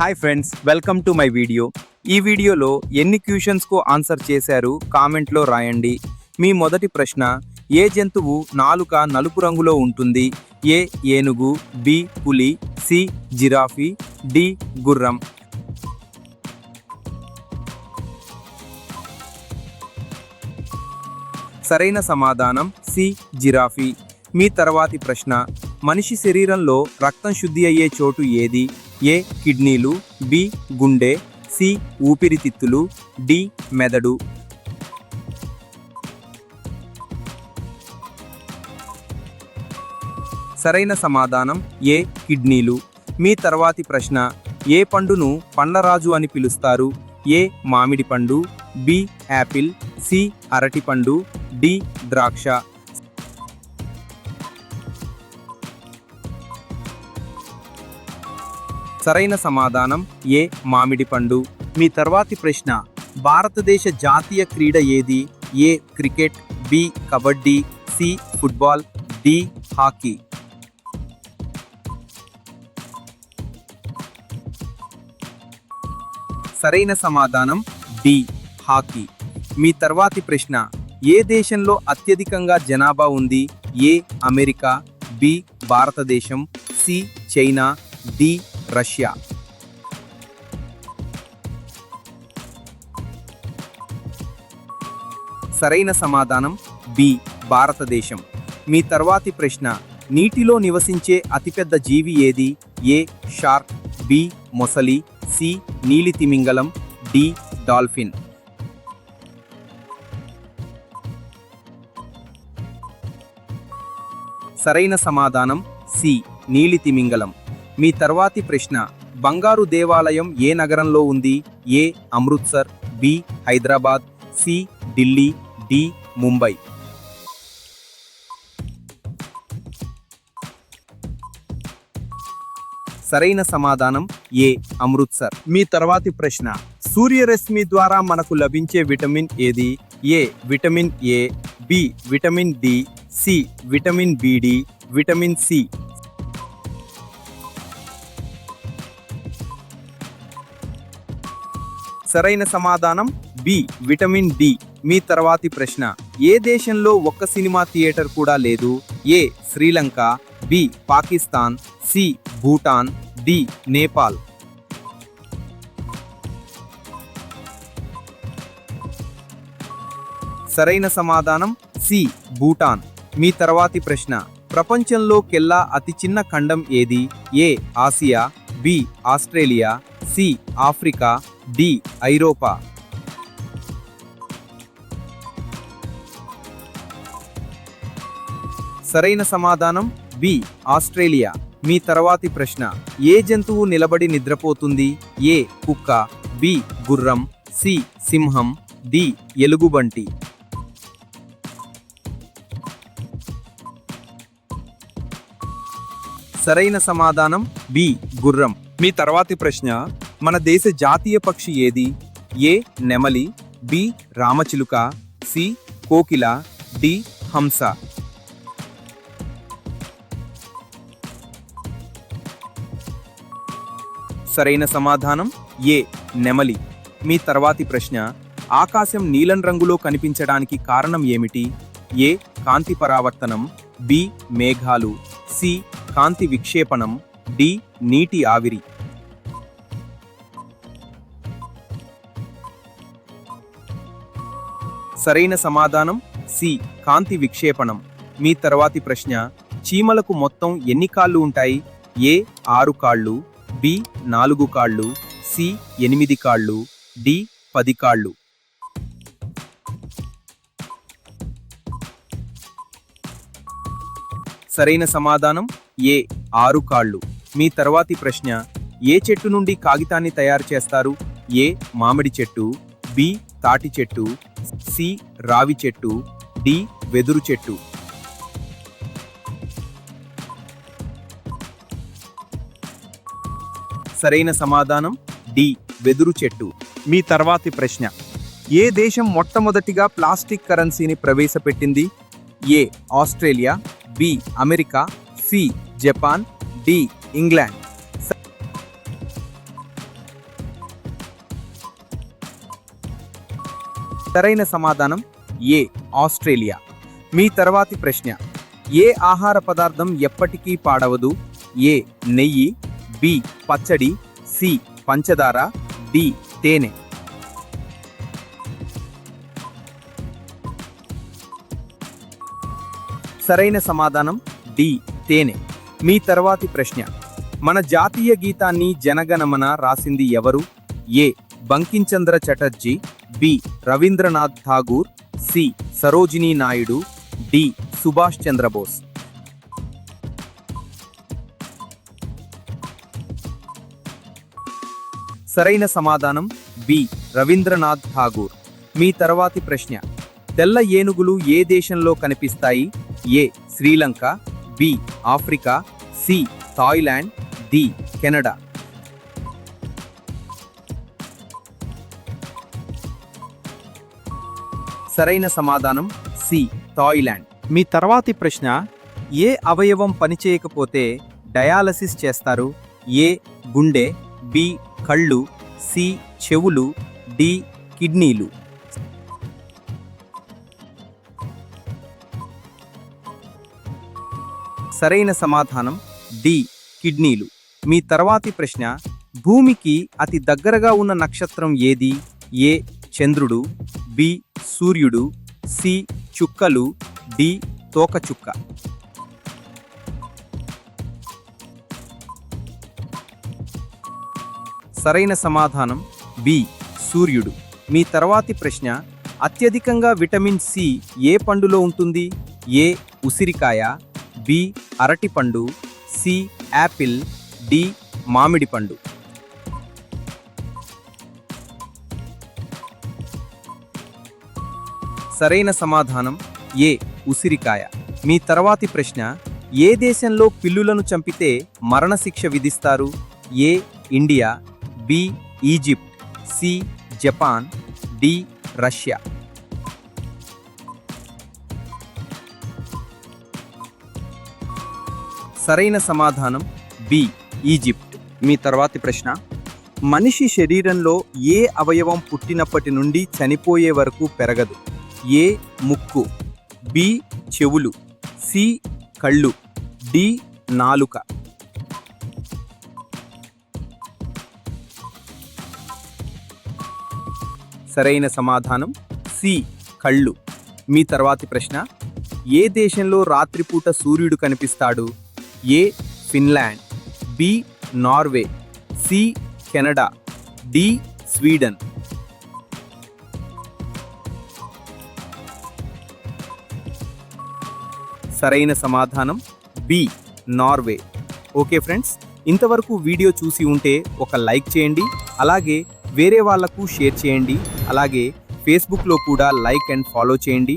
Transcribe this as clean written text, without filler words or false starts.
Hi friends, welcome to my video. ఈ వీడియోలో ఎన్ని క్వశ్చన్స్కు ఆన్సర్ చేశారు కామెంట్లో రాయండి. మీ మొదటి ప్రశ్న, ఏ జంతువు నాలుక నలుపు రంగులో ఉంటుంది? ఏ ఏనుగు, బి పులి, సి జిరాఫీ, డి గుర్రం. సరైన సమాధానం సి జిరాఫీ. మీ తర్వాతి ప్రశ్న, మనిషి శరీరంలో రక్తం శుద్ధి అయ్యే చోటు ఏది? ఏ కిడ్నీలు, బి గుండె, సి ఊపిరితిత్తులు, డి మెదడు. సరైన సమాధానం ఏ కిడ్నీలు. మీ తర్వాతి ప్రశ్న, ఏ పండును పండ్లరాజు అని పిలుస్తారు? ఏ మామిడి పండు, బి యాపిల్, సి అరటిపండు, డి ద్రాక్ష. సరైన సమాధానం ఏ మామిడి పండు. మీ తర్వాతి ప్రశ్న, భారతదేశ జాతీయ క్రీడ ఏది? A cricket, B kabaddi, C football, D hockey. సరైన సమాధానం డి హాకీ. మీ తర్వాతి ప్రశ్న, ఏ దేశంలో అత్యధికంగా జనాభా ఉంది? ఏ అమెరికా, బి భారతదేశం, సి చైనా, డి రష్యా. సరైన సమాధానం బి భారతదేశం. మీ తర్వాతి ప్రశ్న, నీటిలో నివసించే అతిపెద్ద జీవి ఏది? ఏ షార్క్, బి మొసలి, సి నీలి తిమింగలం, డి డాల్ఫిన్. సరైన సమాధానం సి నీలి తిమింగలం. మీ తర్వాతి ప్రశ్న, బంగారు దేవాలయం ఏ నగరంలో ఉంది? A Amritsar, B Hyderabad, C Delhi, D Mumbai. సరైన సమాధానం ఏ అమృత్సర్. మీ తర్వాతి ప్రశ్న, సూర్యరశ్మి ద్వారా మనకు లభించే విటమిన్ ఏది? A vitamin A, B vitamin D, C vitamin BD, vitamin C. సరైన సమాధానం బి విటమిన్ డి. మీ తర్వాతి ప్రశ్న, ఏ దేశంలో ఒక్క సినిమా థియేటర్ కూడా లేదు? A Sri Lanka, B Pakistan, C Bhutan, D Nepal. సరైన సమాధానం సి భూటాన్. మీ తర్వాతి ప్రశ్న, ప్రపంచంలోకెల్లా అతి చిన్న ఖండం ఏది? A Asia, B Australia, C Africa, D ఐరోపా. సరైన సమాధానం బి ఆస్ట్రేలియా. మీ తర్వాతి ప్రశ్న, ఏ జంతువు నిలబడి నిద్రపోతుంది? ఏ కుక్క, బి గుర్రం, సి సింహం, డి ఎలుగుబంటి. సరైన సమాధానం బి గుర్రం. మీ తర్వాతి ప్రశ్న, మన దేశ జాతీయ పక్షి ఏది? ఏ నెమలి, బి రామచిలుక, సి కోకిల, డి హంస. సరైన సమాధానం ఏ నెమలి. మీ తర్వాతి ప్రశ్న, ఆకాశం నీలం రంగులో కనిపించడానికి కారణం ఏమిటి? ఏ కాంతి పరావర్తనం, బి మేఘాలు, సి కాంతి విక్షేపణం, డి నీటి ఆవిరి. సరైన సమాధానం సి కాంతి విక్షేపణం. మీ తర్వాతి ప్రశ్న, చీమలకు మొత్తం ఎన్ని కాళ్ళు ఉంటాయి? ఏ 6 కాళ్ళు, బి 4 కాళ్ళు, సి 8 కాళ్ళు, డి 10 కాళ్ళు. సరైన సమాధానం ఏ 6 కాళ్ళు. మీ తర్వాతి ప్రశ్న, ఏ చెట్టు నుండి కాగితాన్ని తయారు చేస్తారు? ఏ మామిడి చెట్టు, బి తాటి చెట్టు, సి రావి చెట్టు, డి వెదురు చెట్టు. సరైన సమాధానం డి వెదురు చెట్టు. మీ తర్వాతి ప్రశ్న, ఏ దేశం మొట్టమొదటిగా ప్లాస్టిక్ కరెన్సీని ప్రవేశపెట్టింది? A Australia, B America, C Japan, D England. సరైన సమాధానం ఏ ఆస్ట్రేలియా. మీ తర్వాతి ప్రశ్న, ఏ ఆహార పదార్థం ఎప్పటికీ పాడవదు? ఏ నెయ్యి, బి పచ్చడి, సి పంచదార, డి తేనె. సరైన సమాధానం డి తేనె. మీ తర్వాతి ప్రశ్న, మన జాతీయ గీతాన్ని జనగణమన రాసింది ఎవరు? A Bankim Chandra Chatterjee, B Rabindranath Tagore, C Sarojini Naidu, D Subhash Chandra Bose. సరైన సమాధానం బి రవీంద్రనాథ్ ఠాగూర్. మీ తర్వాతి ప్రశ్న, తెల్ల ఏనుగులు ఏ దేశంలో కనిపిస్తాయి? A Sri Lanka, B Africa, C Thailand, D Canada. సరైన సమాధానం సి థాయిలాండ్. మీ తర్వాతి ప్రశ్న, ఏ అవయవం పనిచేయకపోతే డయాలసిస్ చేస్తారు? ఏ గుండె, బి కళ్ళు, సి చెవులు, డి కిడ్నీలు. సరైన సమాధానం డి కిడ్నీలు. మీ తర్వాతి ప్రశ్న, భూమికి అతి దగ్గరగా ఉన్న నక్షత్రం ఏది? ఏ చంద్రుడు, బి సూర్యుడు, సి చుక్కలు, డి తోకచుక్క. సరైన సమాధానం బి సూర్యుడు. మీ తర్వాతి ప్రశ్న, అత్యధికంగా విటమిన్ సి ఏ పండులో ఉంటుంది? ఏ ఉసిరికాయ, బి అరటిపండు, సి యాపిల్, డి మామిడి పండు. సరైన సమాధానం ఏ ఉసిరికాయ. మీ తర్వాతి ప్రశ్న, ఏ దేశంలో పిల్లులను చంపితే మరణశిక్ష విధిస్తారు? A India, B Egypt, C Japan, D Russia. సరైన సమాధానం బి ఈజిప్ట్. మీ తర్వాతి ప్రశ్న, మనిషి శరీరంలో ఏ అవయవం పుట్టినప్పటి నుండి చనిపోయే వరకు పెరగదు? ఏ ముక్కు, బి చెవులు, సి కళ్ళు, డి నాలుక. సరైన సమాధానం సి కళ్ళు. మీ తర్వాతి ప్రశ్న, ఏ దేశంలో రాత్రిపూట సూర్యుడు కనిపిస్తాడు? A Finland, B Norway, C Canada, D Sweden. సరైన సమాధానం బి నార్వే. ఓకే ఫ్రెండ్స్, ఇంతవరకు వీడియో చూసి ఉంటే ఒక లైక్ చేయండి, అలాగే వేరే వాళ్లకు షేర్ చేయండి, అలాగే ఫేస్బుక్లో కూడా లైక్ అండ్ ఫాలో చేయండి.